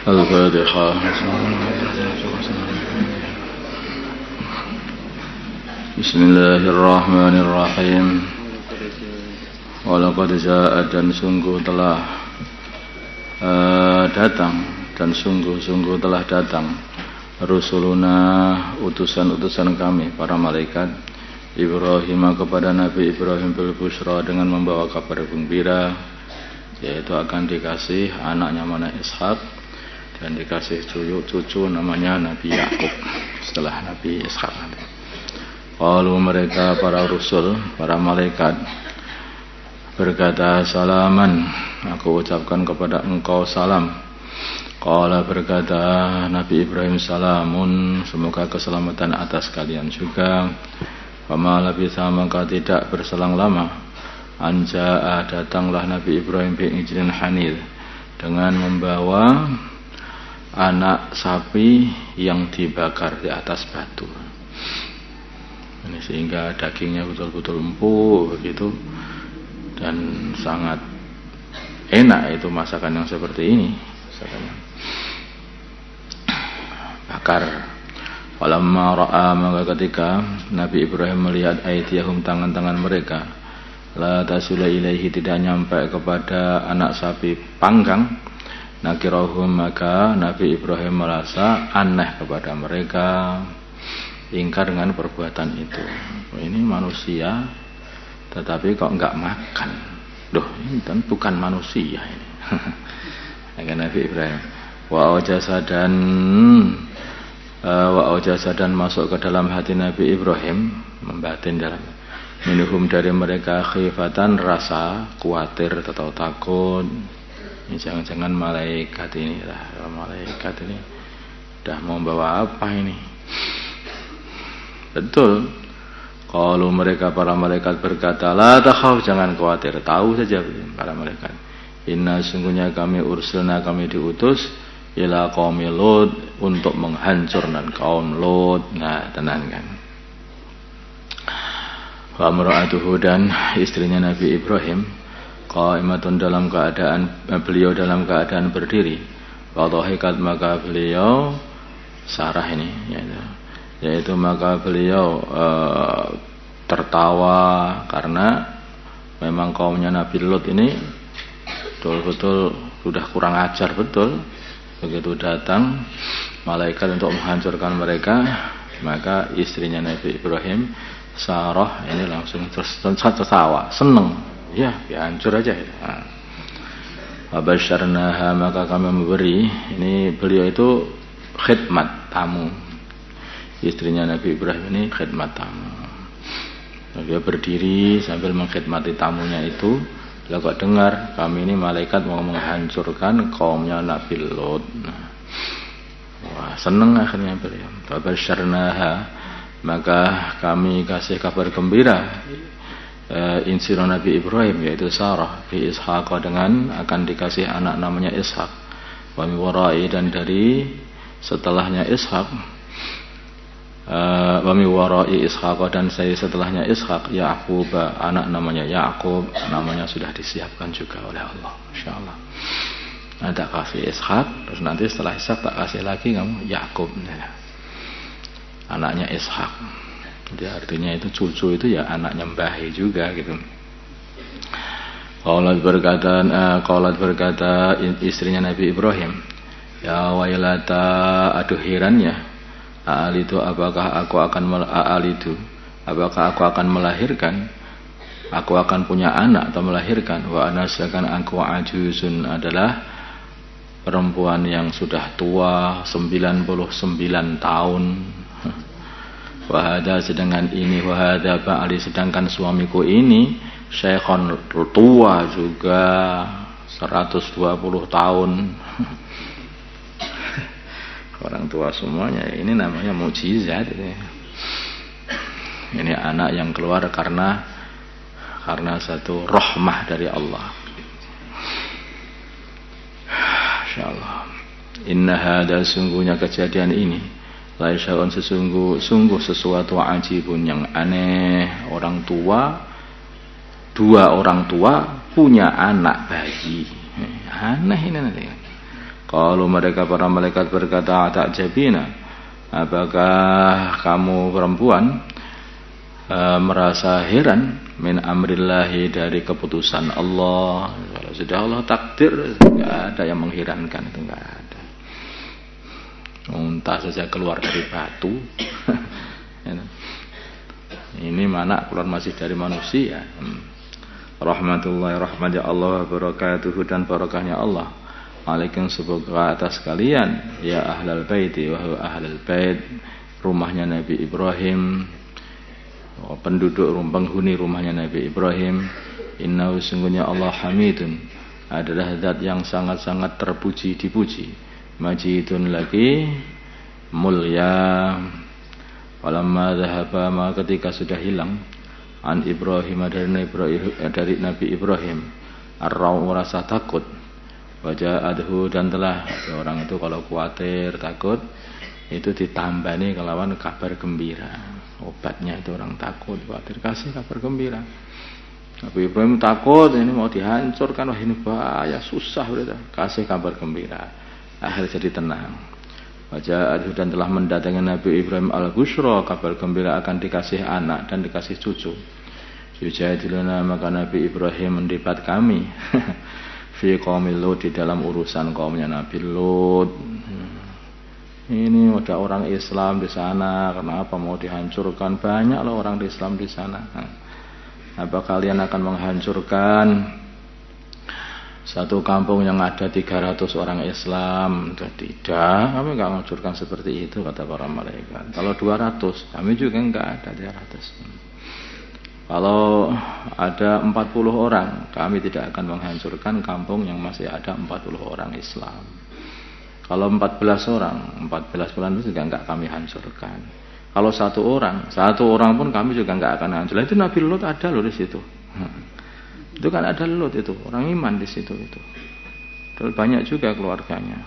الفاتحة. Bismillahirrahmanirrahim. Walaqad jaa, dan sungguh telah datang, dan sungguh-sungguh telah datang rusuluna, utusan-utusan kami, para malaikat, Ibrahim kepada Nabi Ibrahim bil busra, dengan membawa kabar gembira, yaitu akan dikasih anaknya mana Ishak, dan dikasih cucu namanya Nabi Yakub setelah Nabi Ishak. Qalu, mereka para rusul, para malaikat berkata, salaman, aku ucapkan kepada engkau salam. Qala, berkata Nabi Ibrahim, salamun, semoga keselamatan atas kalian juga. Fama labitha, maka tidak berselang lama, anja'a, datanglah Nabi Ibrahim bi'ijlin hanil, dengan membawa anak sapi yang dibakar di atas batu. Ini sehingga dagingnya betul-betul empuk begitu, dan sangat enak itu masakan yang seperti ini, masakan yang bakar. Falamma ra'a, maka ketika Nabi Ibrahim melihat aydiyahum, tangan-tangan mereka, la tasula ilaihi, tidak nyampe kepada anak sapi panggang, nakirahum, maka Nabi Ibrahim merasa aneh kepada mereka, ingkar dengan perbuatan itu. Ini manusia tetapi kok enggak makan. Loh, ini kan bukan manusia ini. Nabi Ibrahim wa aujasadan masuk ke dalam hati Nabi Ibrahim, membatin dalam minhum, dari mereka, khifatan, rasa khawatir atau takut. Ini jangan-jangan malaikat ini lah, malaikat ini dah mau bawa apa ini? Betul. Kalau mereka, para malaikat berkata, la takhaf, jangan khawatir. Tahu saja para malaikat, inna, sungguhnya kami ursilna, kami diutus, ila qaumi Lut, untuk menghancurkan kaum Lut. Nah, tenang kan. Wa imra'atuhu, dan istrinya Nabi Ibrahim, qaimatun, dalam keadaan, beliau dalam keadaan berdiri. Wa dhahikat, maka beliau Sarah ini, yaitu maka beliau tertawa, karena memang kaumnya Nabi Lut ini betul-betul sudah kurang ajar betul. Begitu datang malaikat untuk menghancurkan mereka, maka istrinya Nabi Ibrahim, Sarah, ini langsung tertawa, seneng. Ya, hancur aja. Wabasyarnaha, maka kami memberi, ini beliau itu khidmat tamu. Istrinya Nabi Ibrahim ini khidmat tamu. Dia berdiri sambil mengkhidmati tamunya itu. Dia kok dengar kami ini malaikat mau menghancurkan kaumnya Nabi Lut. Wah, senang akhirnya beliau. Wabasyarnaha, maka kami kasih kabar gembira insiro Nabi Ibrahim, yaitu Sarah, bi Ishaq, dengan akan dikasih anak namanya Ishaq. Wa min warai, dan dari setelahnya Ishaq, wa min warai Ishaq, dan saya setelahnya Ishaq, Yaqub, anak namanya Yaqub, namanya sudah disiapkan juga oleh Allah, insyaallah. Ada kasih Ishaq, terus nanti setelah Ishaq tak kasih lagi kamu Yaqub, anaknya Ishaq. Jadi artinya itu cucu itu ya anaknya Mbahi juga gitu. Qalat berkata istrinya Nabi Ibrahim, ya wailata, aduh herannya, apakah aku akan melahirkan, aku akan punya anak atau melahirkan, wa anasakan aku ajuzun, adalah perempuan yang sudah tua 99 tahun. Wahada, sedangkan ini, wahada ba'ali, sedangkan suamiku ini syekhon, tua juga 120 tahun. Orang tua semuanya. Ini namanya mukjizat. Ini anak yang keluar karena satu rahmah dari Allah. Insyaallah. Inna hada, sungguhnya kejadian ini, laisyaun, sungguh sesuatu ajibun, yang aneh. Dua orang tua punya anak bayi. Aneh ini nanti. Kalau mereka para malaikat berkata, ta'jabina, apakah kamu perempuan merasa heran min amrillahi, dari keputusan Allah? Kalau sudah Allah takdir, tidak ada yang mengherankan, itu tidak ada. Unta saja keluar dari batu. Ini mana keluar masih dari manusia. Rahmatullahi rahmatnya Allah, barakatuhu dan barakahnya Allah alaikum semoga atas kalian, ya ahlal baiti, wahai ahlal bait, rumahnya Nabi Ibrahim, penduduk penghuni rumahnya Nabi Ibrahim. Innahu sungguhnya Allah hamidun, adalah zat yang sangat-sangat terpuji dipuji, majidun lagi mulia. Walamma dhahaba, maka ketika sudah hilang, an Ibrahim, dari Nabi Ibrahim, ar-raw, rasa takut, wajah adhu, dan telah orang itu kalau khawatir takut itu ditambani kelawan kabar gembira. Obatnya itu orang takut khawatir, kasih kabar gembira. Nabi Ibrahim takut ini mau dihancurkan, wah ini bahaya, susah, berita kasih kabar gembira, akhirnya jadi tenang. Wajah adhu, dan telah mendatangi Nabi Ibrahim al-bushra, kabar gembira akan dikasih anak dan dikasih cucu. Yujadiluna, maka Nabi Ibrahim mendebat kami fi qaumil Lut, di dalam urusan kaumnya Nabi Lut. Ini ada orang Islam di sana, kenapa mau dihancurkan? Banyak loh orang Islam di sana. Apa kalian akan menghancurkan satu kampung yang ada 300 orang Islam? Tidak, kami enggak menghancurkan seperti itu, kata para malaikat. Kalau 200, kami juga enggak ada 300. Kalau ada 40 orang, kami tidak akan menghancurkan kampung yang masih ada 40 orang Islam. Kalau 14 orang itu juga enggak kami hancurkan. Kalau satu orang pun kami juga enggak akan hancurkan. Itu Nabi Lut ada loh di situ. Itu kan ada Lut, itu orang iman di situ itu. Terus banyak juga keluarganya.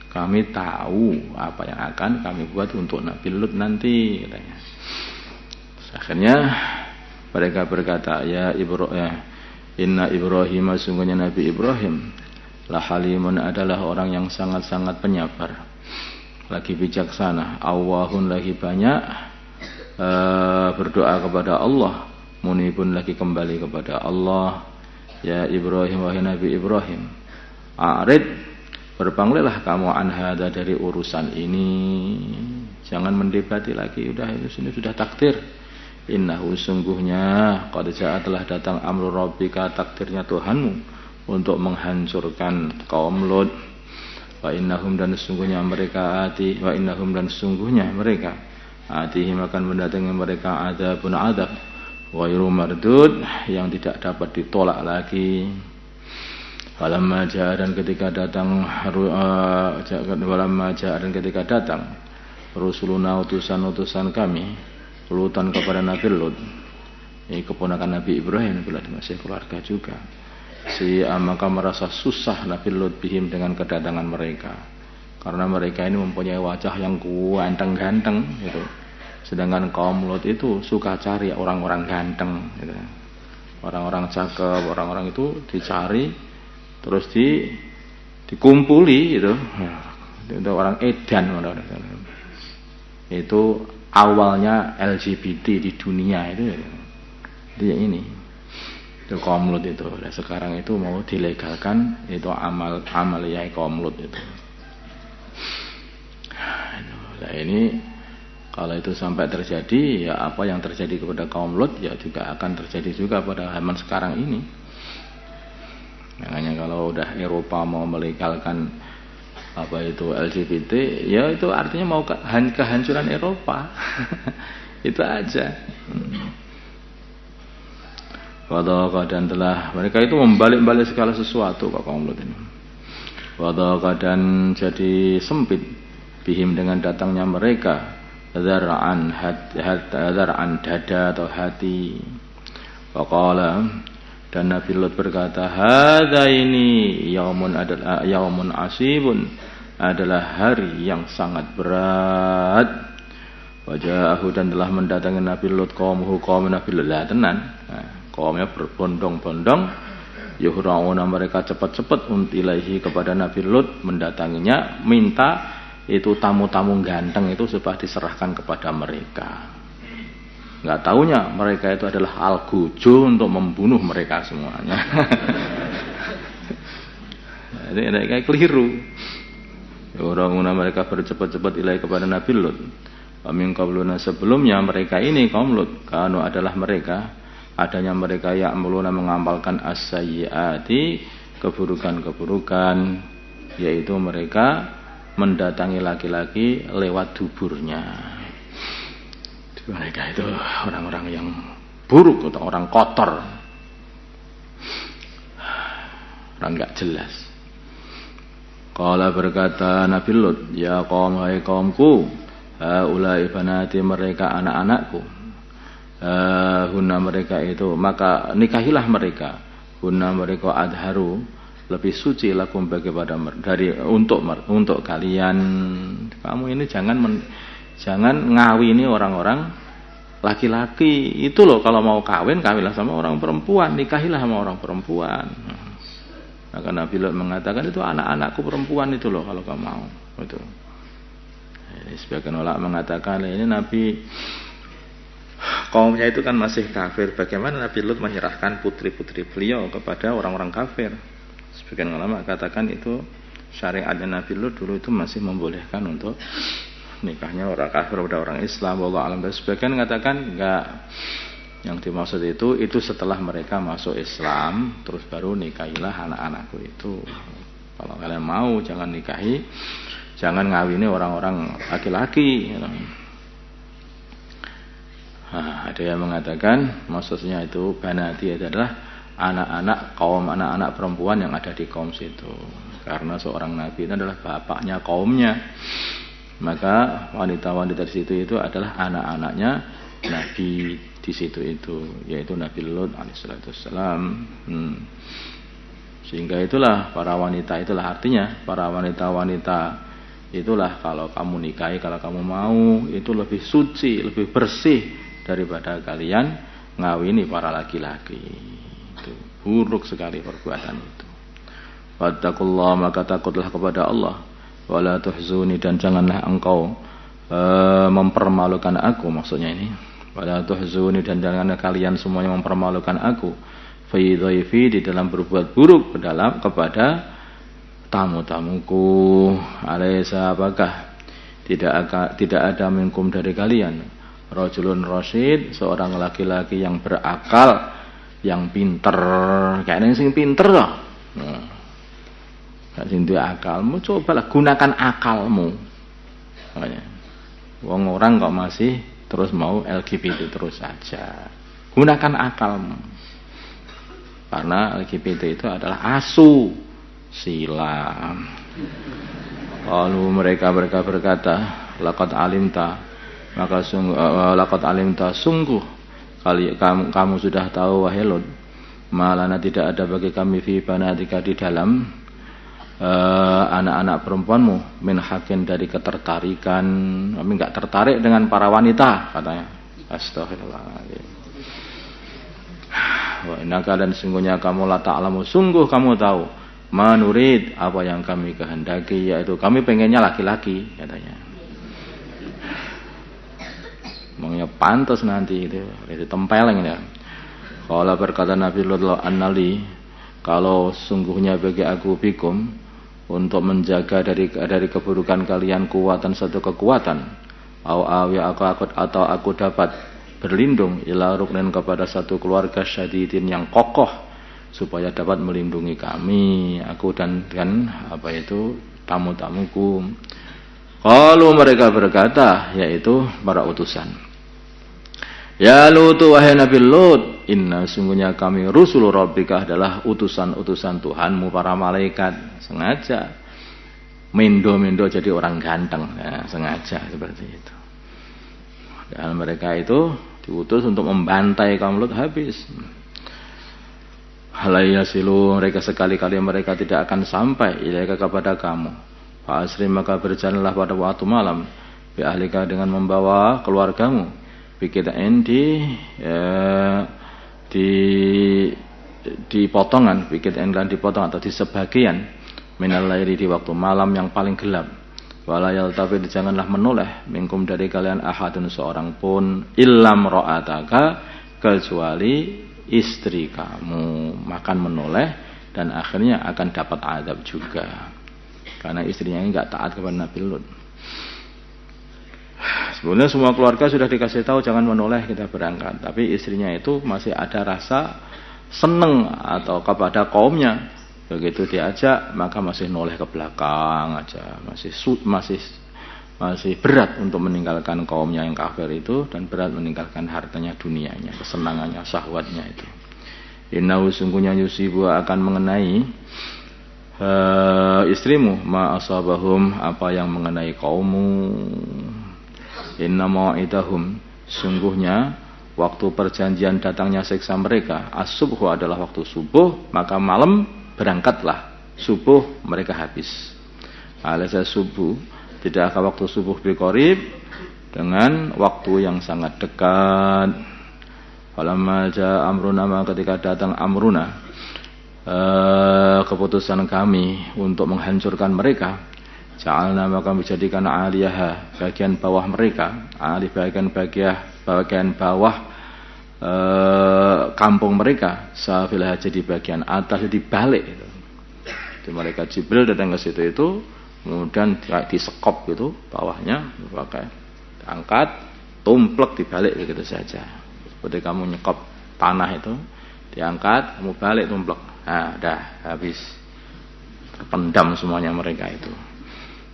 Kami tahu apa yang akan kami buat untuk Nabi Lut nanti, katanya. Akhirnya mereka berkata, inna Ibrahim, sungguhnya Nabi Ibrahim, la halimun, adalah orang yang sangat-sangat penyabar, lagi bijaksana, awahun, lagi banyak berdoa kepada Allah, munibun, lagi kembali kepada Allah. Ya Ibrahim, wahai Nabi Ibrahim, a'rid, berpanggilah kamu an hada, dari urusan ini, jangan mendebati lagi, udah ini sudah takdir. Innahu, sungguhnya qad jaa, telah datang amru rabbika, takdirnya Tuhanmu untuk menghancurkan kaum Lut. Wa innahum, dan sungguhnya mereka atihim akan mendatangi mereka adzabun adzab ghairu mardud, yang tidak dapat ditolak lagi. Walamma jaa, dan ketika datang rusuluna, utusan-utusan kami, Lutan kepada Nabi Lut, ini keponakan Nabi Ibrahim, bila masih keluarga juga. Maka merasa susah Nabi Lut bihim, dengan kedatangan mereka, karena mereka ini mempunyai wajah yang ganteng-ganteng gitu. Sedangkan kaum Lut itu suka cari orang-orang ganteng gitu. Orang-orang cakep, orang-orang itu dicari, terus dikumpuli gitu. Itu orang edan, itu awalnya LGBT di dunia itu yang ini. Itu kaum Lut itu. Dan sekarang itu mau dilegalkan, itu amaliyah kaum Lut itu. Nah ini kalau itu sampai terjadi, ya apa yang terjadi kepada kaum Lut ya juga akan terjadi juga pada zaman sekarang ini. Makanya kalau udah Eropa mau melegalkan apa itu LGBT, ya itu artinya mau kehancuran Eropa. Itu aja. Wadhaqa, dan telah mereka itu membalik-balik segala sesuatu, Pak kaum Lut ini. Wadhaqa, dan jadi sempit bihim, dengan datangnya mereka, zar'an dada atau hati. Waqala, dan Nabi Lut berkata, hadza, ini yaumun asibun, adalah hari yang sangat berat. Wajahu, dan telah mendatangi Nabi Lut kaum Nabi Lut, lah tenan. Kaumnya berbondong-bondong Yuhra'una mereka cepat-cepat ilaihi kepada Nabi Lut, mendatanginya, minta itu tamu-tamu ganteng itu supaya diserahkan kepada mereka. Nggak taunya mereka itu adalah Al-Gujo untuk membunuh mereka semuanya. Jadi kayak keliru. Yuhra'una mereka bercepat-cepat ilaihi kepada Nabi Lut. Min qabluna sebelumnya mereka ini kaum Lut, kanu adalah mereka adanya mereka ya'muluna mengamalkan as-sayyiati keburukan-keburukan, yaitu mereka mendatangi laki-laki lewat duburnya. Mereka itu orang-orang yang buruk atau orang kotor, orang enggak jelas. Qala berkata Nabi Lut, ya qaum hai kaumku, haulai banati mereka anak-anakku. Hunna mereka itu maka nikahilah mereka, hunna mereka adharu lebih suci lakum bagi pada dari untuk kalian. Kamu ini jangan ngawini orang-orang laki-laki itu loh. Kalau mau kawinlah sama orang perempuan, nikahilah sama orang perempuan. Maka Nabi Lut mengatakan itu anak-anakku perempuan itu loh kalau kamu mau itu. Sebagian ulama mengatakan ini Nabi kaumnya itu kan masih kafir. Bagaimana Nabi Lut menyerahkan putri-putri beliau kepada orang-orang kafir? Sebagian ulama katakan itu syariatnya Nabi Lut dulu itu masih membolehkan untuk nikahnya orang kafir pada orang Islam. Wallahu a'lam. Sebagian mengatakan enggak. Yang dimaksud itu setelah mereka masuk Islam, terus baru nikahilah anak-anakku itu. Kalau kalian mau jangan nikahi, jangan ngawini orang-orang laki-laki. Nah, ada yang mengatakan maksudnya itu banati adalah anak-anak perempuan yang ada di kaum situ. Karena seorang nabi itu adalah bapaknya kaumnya. Maka wanita-wanita di situ itu adalah anak-anaknya nabi di situ itu, yaitu Nabi Lut alaihissalam. Sehingga itulah para wanita itulah artinya para wanita-wanita itulah kalau kamu nikahi, kalau kamu mau itu lebih suci, lebih bersih daripada kalian ngawini para laki-laki. Itu buruk sekali perbuatan itu. Wattaqullah maka takutlah kepada Allah. Wala tuhzuni dan janganlah engkau mempermalukan aku, maksudnya ini. Wala tuhzuni dan janganlah kalian semuanya mempermalukan aku. Fi dhaifi di dalam berbuat buruk kepada tamu-tamuku. Alaysa apakah tidak ada minkum dari kalian rajulun rasyid, seorang laki-laki yang berakal, yang pinter. Kayaknya sing pinter loh. Gak sing duwe akalmu, cobalah gunakan akalmu. Wong orang kok masih terus mau LGBT terus saja. Gunakan akalmu. Karena LGBT itu adalah asu sila. Lalu mereka berkata, laqad alimta maka laqad alimta sungguh kamu sudah tahu wahai Lut, malana tidak ada bagi kami fi banatika di dalam anak-anak perempuanmu min hakin dari ketertarikan. Kami enggak tertarik dengan para wanita katanya. Astagfirullahaladzim. Wa innaka dan sungguhnya kamu la ta'lamu sungguh kamu tahu manurid apa yang kami kehendaki, yaitu kami pengennya laki-laki katanya. Maunya pantas nanti itu tempeleng ya. Kalau berkata Nabi Lut annali kalau sungguhnya bagi aku bikum untuk menjaga dari keburukan kalian kuatan satu kekuatan atau aku dapat berlindung ila ruknin kepada satu keluarga syadidin yang kokoh supaya dapat melindungi kami aku dan apa itu tamu-tamuku. Kalau mereka berkata yaitu para utusan, ya Lut wahai Nabi Lut, inna sungguhnya kami rusul rabbika adalah utusan-utusan Tuhanmu para malaikat. Sengaja mendo-mendo jadi orang ganteng ya, sengaja seperti itu. Dan mereka itu diutus untuk membantai kaum Lut habis. Halayasilu mereka sekali-kali mereka tidak akan sampai ilaika kepada kamu. Fa'asri maka berjalanlah pada waktu malam bi ahlika dengan membawa keluargamu. Bikitain di dipotongan, bikin englan dipotong atau di sebagian minal laili di waktu malam yang paling gelap. Wala yaltafid janganlah menoleh minkum dari kalian ahadun seorang pun illam ra'ataka kecuali istri kamu. Makan menoleh dan akhirnya akan dapat azab juga. Karena istrinya ini enggak taat kepada Nabi Lut. Sebenarnya semua keluarga sudah dikasih tahu jangan menoleh kita berangkat, tapi istrinya itu masih ada rasa seneng atau kepada kaumnya. Begitu diajak maka masih noleh ke belakang aja, masih berat untuk meninggalkan kaumnya yang kafir itu dan berat meninggalkan hartanya, dunianya, kesenangannya, syahwatnya itu. Innahu sungguhnya yusibu akan mengenai istrimu ma asabahum apa yang mengenai kaummu. Inna mau'idahum sungguhnya waktu perjanjian datangnya siksa mereka as-subhu adalah waktu subuh, maka malam berangkatlah subuh mereka habis. Alasa subuh tidakkah waktu subuh biqarib dengan waktu yang sangat dekat. Falamma jaa amruna ketika datang amruna keputusan kami untuk menghancurkan mereka. Ja'alna maka menjadikan aliyaha bagian bawah mereka, bagian bawah kampung mereka, safilah jadi bagian atas dibalik itu. Jadi mereka Jibril datang ke situ itu, kemudian disekop gitu bawahnya, pakai angkat, tumplek dibalik begitu saja. Seperti kamu nyekop tanah itu, diangkat, kamu balik tumplek. Nah, dah habis terpendam semuanya mereka itu.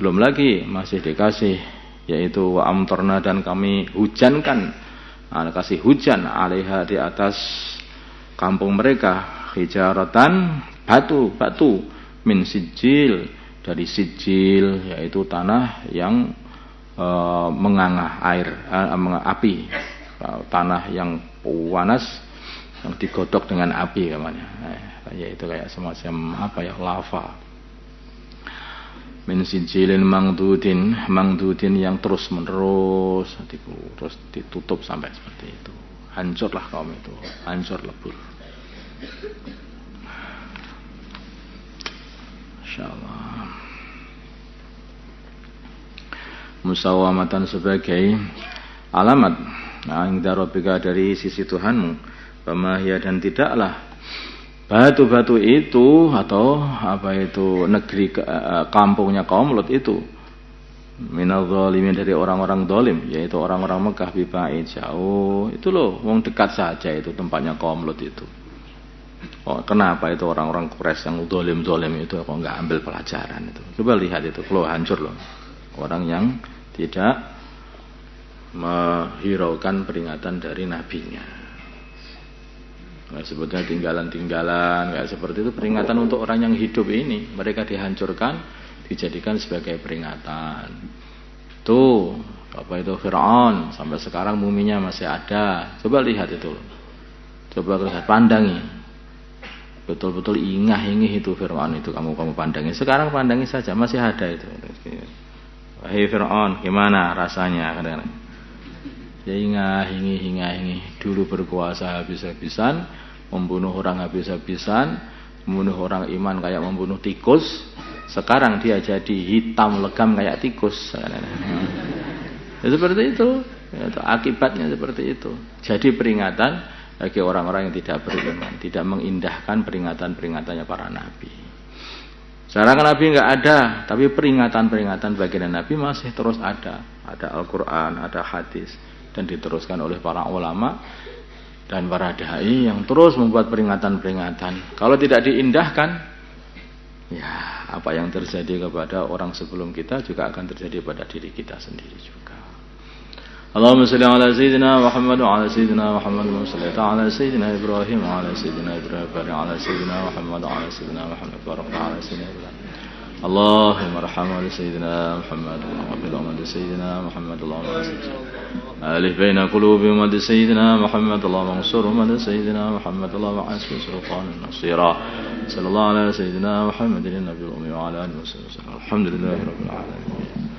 Belum lagi masih dikasih yaitu wa amtorna dan kami hujankan, kasih hujan alaiha di atas kampung mereka hijaratan batu min sijil dari sijil yaitu tanah yang menganga air api, tanah yang panas yang digodok dengan api namanya, yaitu kayak semacam apa ya, lava. Min sijilin mangdudin yang terus menerus terus ditutup sampai seperti itu. Hancurlah kaum itu, hancur lebur. Insyaallah. Musawamatan sebagai alamat inda rabbika dari sisi Tuhanmu. Pemahia dan tidaklah batu-batu itu atau apa itu negeri kampungnya kaum Lut itu minal zalimin dari orang-orang zalim, yaitu orang-orang Mekah bibaid jauh. Itu loh wong dekat saja itu tempatnya kaum Lut itu. Oh, kenapa itu orang-orang Quraisy yang zalim itu kok enggak ambil pelajaran itu? Coba lihat itu, kalau hancur loh. Orang yang tidak menghiraukan peringatan dari nabinya. Nggak sebetulnya tinggalan-tinggalan, nggak seperti itu. Peringatan untuk orang yang hidup ini, mereka dihancurkan, dijadikan sebagai peringatan. Tuh, apa itu Fir'aun, sampai sekarang muminya masih ada. Coba lihat itu, coba lihat, pandangi, betul-betul ingah-ingih itu Fir'aun itu kamu pandangi. Sekarang pandangi saja, masih ada itu. Wahai Fir'aun, gimana rasanya? Kadang-kadang ya ingah-ingih dulu berkuasa habis-habisan, membunuh orang habis-habisan, membunuh orang iman kayak membunuh tikus. Sekarang dia jadi hitam legam kayak tikus. Ya, seperti itu. Ya, akibatnya seperti itu. Jadi peringatan bagi orang-orang yang tidak beriman, tidak mengindahkan peringatan-peringatannya para nabi. Sekarang nabi enggak ada, tapi peringatan-peringatan baginda nabi masih terus ada. Ada Al-Quran, ada hadis, dan diteruskan oleh para ulama dan para dai yang terus membuat peringatan-peringatan. Kalau tidak diindahkan, ya apa yang terjadi kepada orang sebelum kita juga akan terjadi pada diri kita sendiri juga. Allahumma shalli ala sayyidina Muhammad wa ala sayyidina Muhammad wa salli ala sayyidina Ibrahim wa ala sayyidina Ibrahim wa ala sayyidina Muhammad wa ala sayyidina Muhammad wa ala sayyidina Ibrahim. Allahumma arhamna sayyidina Muhammad wa qil ummat sayyidina Muhammad Allahumma alif baina qulubi ummat sayyidina Muhammad Allahumma ansur ummat sayyidina Muhammad Allahumma asfi sultanan nasira sallallahu ala sayyidina Muhammadin nabiyil ummi wa ala alihi wasallam alhamdulillahi rabbil alamin.